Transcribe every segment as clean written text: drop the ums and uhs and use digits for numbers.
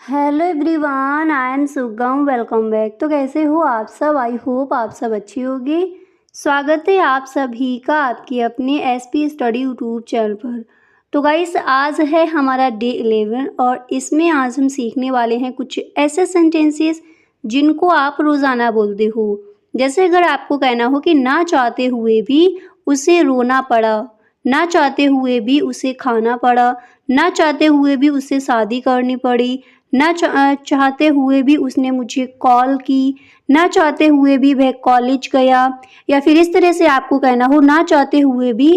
Hello everyone, I am सुगम। Welcome back. तो कैसे हो आप सब? आई होप आप सब अच्छी होगी। स्वागत है आप सभी का आपकी अपने एसपी स्टडी यूट्यूब चैनल पर। तो गाइस, आज है हमारा डे 11 और इसमें आज हम सीखने वाले हैं कुछ ऐसे सेंटेंसेस जिनको आप रोज़ाना बोलते हो। जैसे अगर आपको कहना हो कि ना चाहते हुए भी उसे रोना पड़ा, ना चाहते हुए भी उसे खाना पड़ा, ना चाहते हुए भी उसे शादी करनी पड़ी, ना चाहते हुए भी उसने मुझे कॉल की, ना चाहते हुए भी वह कॉलेज गया, या फिर इस तरह से आपको कहना हो ना चाहते हुए भी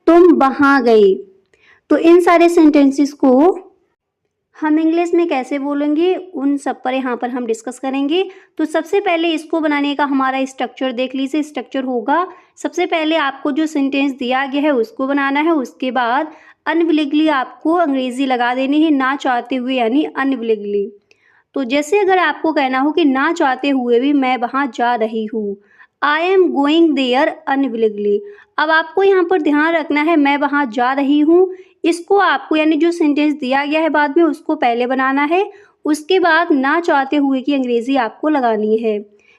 तुम वहाँ गए। तो इन सारे सेंटेंसेस को हम इंग्लिश में कैसे बोलेंगे उन सब पर यहाँ पर हम डिस्कस करेंगे। तो सबसे पहले इसको बनाने का हमारा स्ट्रक्चर देख लीजिए। स्ट्रक्चर होगा, सबसे पहले आपको जो सेंटेंस दिया गया है उसको बनाना है, उसके बाद अनविलिंगली आपको अंग्रेजी लगा देनी है, ना चाहते हुए यानी अनविलिंगली। तो जैसे अगर आपको कहना हो कि ना चाहते हुए भी मैं वहाँ जा रही हूँ, I am going there unwillingly. अब आपको यहाँ पर ध्यान रखना है, मैं वहाँ जा रही हूँ, इसको आपको यानी जो सेंटेंस दिया गया है बाद में उसको पहले बनाना है, उसके बाद ना चाहते हुए की अंग्रेजी आपको लगानी है।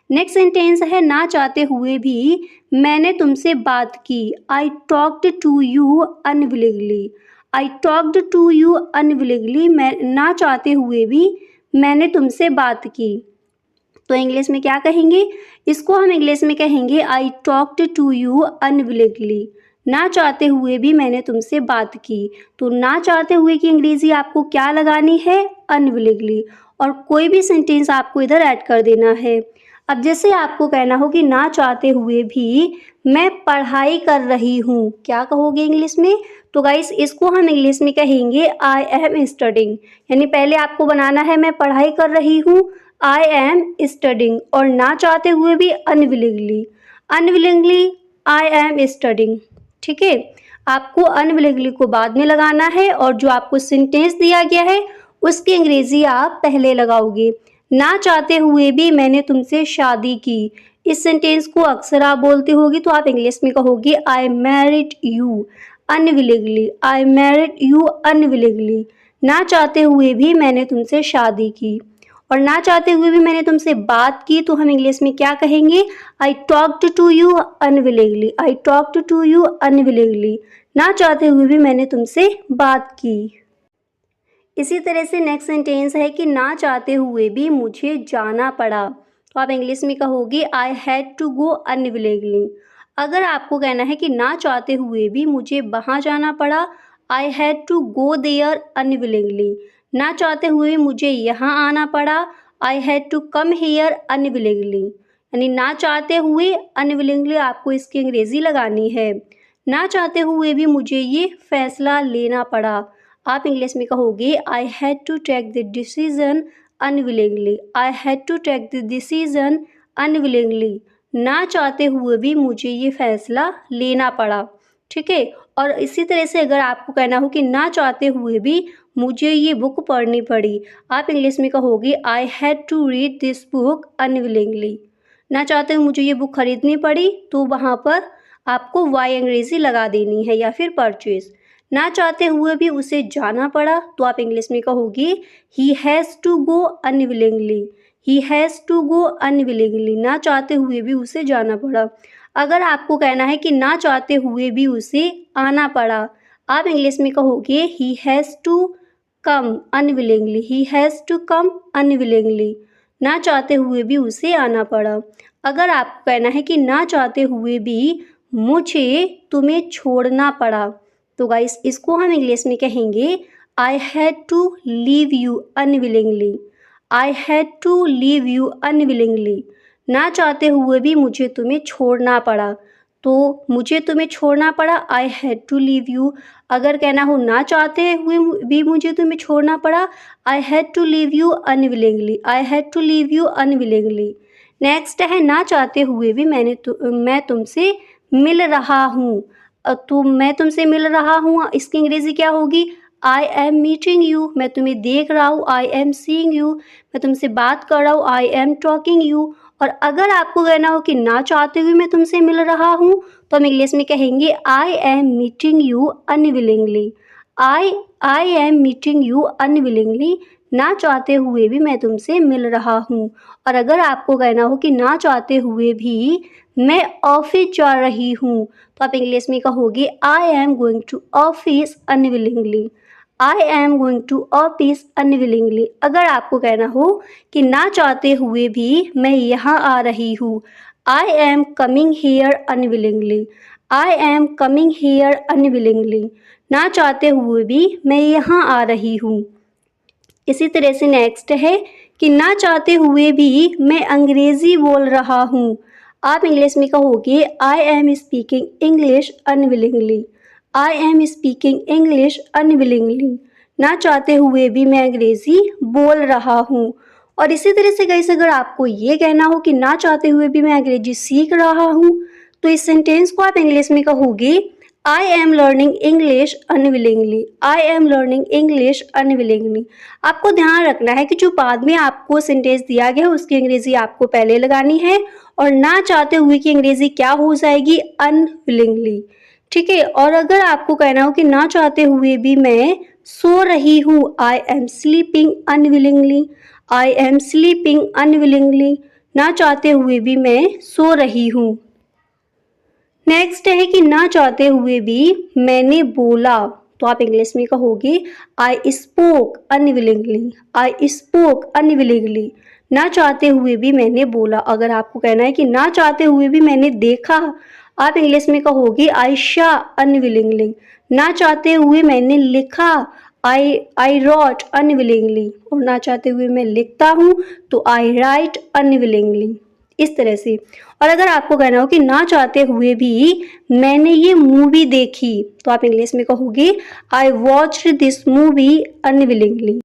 नेक्स्ट सेंटेंस है ना चाहते हुए भी मैंने तुमसे बात की, I talked to you unwillingly. I talked to you unwillingly, मैं ना चाहते हुए भी मैंने तुमसे बात की। तो इंग्लिश में क्या कहेंगे? इसको हम इंग्लिश में कहेंगे I talked to you unwillingly. ना चाहते हुए भी मैंने तुमसे बात की। तो ना चाहते हुए की अंग्रेजी आपको क्या लगानी है? अनविलिंगली। और कोई भी सेंटेंस आपको इधर ऐड कर देना है। अब जैसे आपको कहना हो कि ना चाहते हुए भी मैं पढ़ाई कर रही हूँ, क्या कहोगे इंग्लिश में? तो गाइस, इसको हम इंग्लिश में कहेंगे आई एम स्टडिंग। यानी पहले आपको बनाना है मैं पढ़ाई कर रही हूँ, आई एम स्टडिंग, और ना चाहते हुए भी unwillingly. Unwillingly I am studying. ठीक है, आपको अनविलिंगली को बाद में लगाना है और जो आपको सेंटेंस दिया गया है उसकी अंग्रेजी आप पहले लगाओगे। ना चाहते हुए भी मैंने तुमसे शादी की, इस सेंटेंस को अक्सर आप बोलते होगी तो आप इंग्लिश में कहोगे I married you unwillingly. I married you unwillingly. ना चाहते हुए भी मैंने तुमसे शादी की। और ना चाहते हुए भी मैंने तुमसे बात की, तो हम इंग्लिश में क्या कहेंगे? I talked to you unwillingly. I talked to you unwillingly. ना चाहते हुए भी मैंने तुमसे बात की। इसी तरह से नेक्स्ट सेंटेंस है कि ना चाहते हुए भी मुझे जाना पड़ा, तो आप इंग्लिश में कहोगे I had to go unwillingly. अगर आपको कहना है कि ना चाहते हुए भी मुझे वहाँ जाना पड़ा, I had to go there unwillingly. ना चाहते हुए मुझे यहाँ आना पड़ा, I had to come here unwillingly. यानी ना चाहते हुए अनविलिंगली आपको इसकी अंग्रेजी लगानी है। ना चाहते हुए भी मुझे ये फैसला लेना पड़ा, आप इंग्लिश में कहोगे I had to take the decision unwillingly. I had to take the decision unwillingly. ना चाहते हुए भी मुझे ये फैसला लेना पड़ा। ठीक है, और इसी तरह से अगर आपको कहना हो कि ना चाहते हुए भी मुझे ये बुक पढ़नी पड़ी, आप इंग्लिश में कहोगे I had to read this book unwillingly. ना चाहते हुए मुझे ये बुक खरीदनी पड़ी, तो वहाँ पर आपको वाई अंग्रेजी लगा देनी है, या फिर परचेज। ना चाहते हुए भी उसे जाना पड़ा, तो आप इंग्लिश में कहोगे he has to go unwillingly. He has to go unwillingly. ना चाहते हुए भी उसे जाना पड़ा। अगर आपको कहना है कि ना चाहते हुए भी उसे आना पड़ा, आप इंग्लिश में कहोगे he has to come unwillingly. He has to come unwillingly. ना चाहते हुए भी उसे आना पड़ा। अगर आपको कहना है कि ना चाहते हुए भी मुझे तुम्हें छोड़ना पड़ा, तो गाइस इसको हम इंग्लिश में कहेंगे I had to leave you unwillingly. I had to leave you unwillingly. ना चाहते हुए भी मुझे तुम्हें छोड़ना पड़ा, तो मुझे तुम्हें छोड़ना पड़ा, I had to leave you. अगर कहना हो ना चाहते हुए भी मुझे तुम्हें छोड़ना पड़ा, I had to leave you unwillingly. I had to leave you unwillingly. Next है ना चाहते हुए भी मैं तुमसे मिल रहा हूँ, तो मैं तुमसे मिल रहा हूँ इसकी अंग्रेजी क्या होगी? I am meeting you. मैं तुम्हें देख रहा हूँ, आई एम सीइंग यू। मैं तुमसे बात कर रहा हूँ, आई एम टॉकिंग यू। और अगर आपको कहना हो कि ना चाहते हुए मैं तुमसे मिल रहा हूँ, तो हम इंग्लिश में कहेंगे I am meeting you unwillingly. I am meeting you unwillingly. ना चाहते हुए भी मैं तुमसे मिल रहा हूँ। और अगर आपको कहना हो कि ना चाहते हुए भी मैं ऑफिस जा रही हूँ, तो आप इंग्लिश में कहोगे I am going to office unwillingly. I am going to office unwillingly. अगर आपको कहना हो कि ना चाहते हुए भी मैं यहाँ आ रही हूँ, I am coming here unwillingly. I am coming here unwillingly. ना चाहते हुए भी मैं यहाँ आ रही हूँ। इसी तरह से नेक्स्ट है कि ना चाहते हुए भी मैं अंग्रेज़ी बोल रहा हूँ। आप इंग्लिश में कहोगे I am speaking English unwillingly. I am speaking English unwillingly. ना चाहते हुए भी मैं अंग्रेज़ी बोल रहा हूँ। और इसी तरह से गाइस, अगर आपको ये कहना हो कि ना चाहते हुए भी मैं अंग्रेजी सीख रहा हूँ, तो इस सेंटेंस को आप इंग्लिश में कहोगे I am learning English unwillingly. I am learning English unwillingly. आपको ध्यान रखना है कि जो बाद में आपको सेंटेंस दिया गया है उसकी अंग्रेजी आपको पहले लगानी है, और ना चाहते हुए की अंग्रेजी क्या हो जाएगी, अनविलिंगली। ठीक है। और अगर आपको कहना हो कि ना चाहते हुए भी मैं सो रही हूँ, I am sleeping unwillingly. I am sleeping unwillingly. ना चाहते हुए भी मैं सो रही हूँ। नेक्स्ट है कि ना चाहते हुए भी मैंने बोला, तो आप इंग्लिश में कहोगे I spoke unwillingly. I spoke unwillingly. ना चाहते हुए भी मैंने बोला। अगर आपको कहना है कि ना चाहते हुए भी मैंने देखा, आप इंग्लिश में कहोगे आई शा अनविलिंगली। ना चाहते हुए मैंने लिखा, आई रॉट अनविलिंगली। और ना चाहते हुए मैं लिखता हूँ तो आई राइट अनविलिंगली। इस तरह से। और अगर आपको कहना हो कि ना चाहते हुए भी मैंने ये मूवी देखी, तो आप इंग्लिश में कहोगे I watched this movie unwillingly.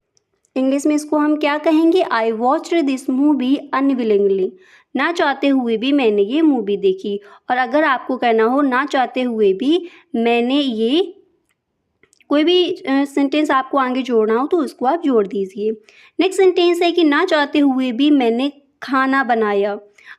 English में इसको हम क्या कहेंगे, I watched this movie unwillingly. ना चाहते हुए भी मैंने ये मूवी देखी। और अगर आपको कहना हो ना चाहते हुए भी मैंने ये, कोई भी सेंटेंस आपको आगे जोड़ना हो तो उसको आप जोड़ दीजिए। नेक्स्ट सेंटेंस है कि ना चाहते हुए भी मैंने खाना बनाया।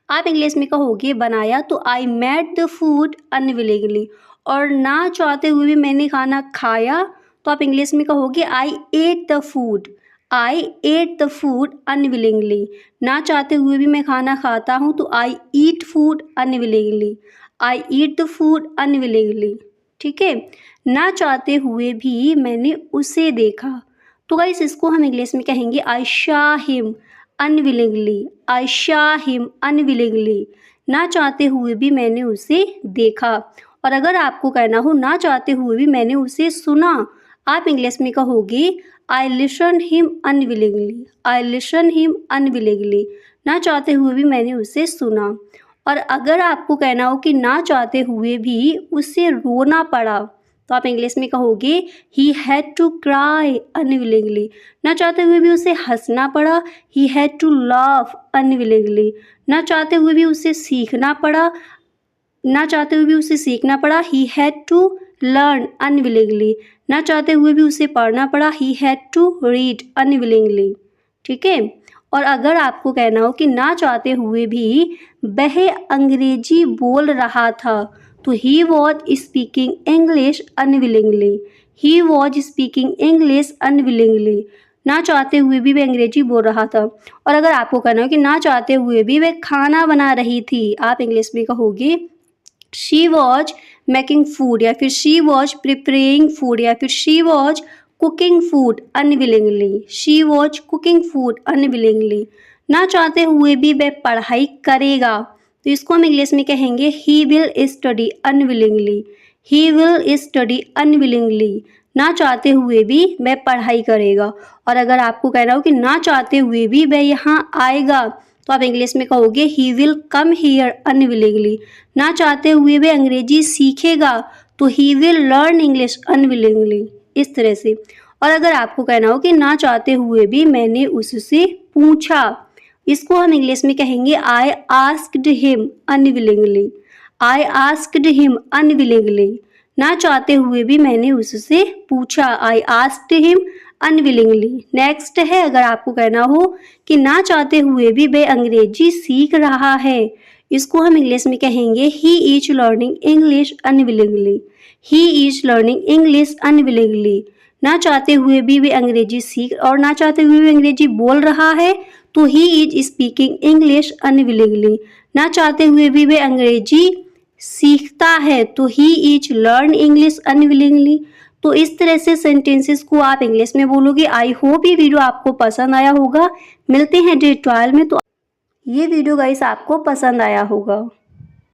आप इंग्लिश में कहोगे बनाया, तो I made the food unwillingly. और ना चाहते हुए भी मैंने खाना खाया, तो आप इंग्लिश में कहोगे I ate the food. I ate the food unwillingly. ना चाहते हुए भी मैं खाना खाता हूँ, तो I eat food unwillingly. I eat the food unwillingly. ठीक है। ना चाहते हुए भी मैंने उसे देखा, तो गाइस इसको हम इंग्लिश में कहेंगे आई शॉ हिम अनविलिंगली। आई शॉ हिम अनविलिंगली। ना चाहते हुए भी मैंने उसे देखा। और अगर आपको कहना हो ना चाहते हुए भी मैंने उसे सुना, आप इंग्लिश में कहोगे I listen him unwillingly. I listen him unwillingly. ना चाहते हुए भी मैंने उसे सुना। और अगर आपको कहना हो कि ना चाहते हुए भी उसे रोना पड़ा, तो आप इंग्लिश में कहोगे he had to cry unwillingly. ना चाहते हुए भी उसे हंसना पड़ा, he had to laugh unwillingly. ना चाहते हुए भी उसे सीखना पड़ा, ना चाहते हुए भी उसे सीखना पड़ा, he had to learn unwillingly. ना चाहते हुए भी उसे पढ़ना पड़ा, he had to read unwillingly. ठीक है। और अगर आपको कहना हो कि ना चाहते हुए भी वह अंग्रेजी बोल रहा था, तो he was speaking English unwillingly. He was speaking English unwillingly. ना चाहते हुए भी वह अंग्रेजी बोल रहा था। और अगर आपको कहना हो कि ना चाहते हुए भी वह खाना बना रही थी, आप इंग्लिश में कहोगे शी वॉज मेकिंग फूड, या फिर शी वॉज प्रिपेयरिंग फूड, या फिर she was cooking food unwillingly. She was cooking food unwillingly. ना चाहते हुए भी वह पढ़ाई करेगा, तो इसको हम इंग्लिश में कहेंगे he will study unwillingly. He will study unwillingly. ना चाहते हुए भी वह पढ़ाई करेगा। और अगर आपको कहना हो कि ना चाहते हुए भी वह यहाँ आएगा, तो आप इंग्लिश में कहोगे he will come here unwillingly. ना चाहते हुए वह अंग्रेजी सीखेगा, तो he will learn English unwillingly. इस तरह से। और अगर आपको कहना हो कि ना चाहते हुए भी मैंने उससे पूछा, इसको हम इंग्लिश में कहेंगे I asked him unwillingly. I asked him unwillingly. ना चाहते हुए भी मैंने उससे पूछा, I asked him unwillingly. Next है, अगर आपको कहना हो कि ना चाहते हुए भी वह अंग्रेजी सीख रहा है, इसको हम इंग्लिश में कहेंगे he is learning English unwillingly. He is learning English unwillingly. ना चाहते हुए भी वे अंग्रेजी सीख और ना चाहते हुए भी अंग्रेजी बोल रहा है तो he is speaking English unwillingly. ना चाहते हुए भी वे अंग्रेजी सीखता है तो he is learn English unwillingly. तो इस तरह से सेंटेंसेस को आप इंग्लिश में बोलोगे। आई होप ये वीडियो आपको पसंद आया होगा। मिलते हैं डे 12 में। तो ये वीडियो गाइस आपको पसंद आया होगा।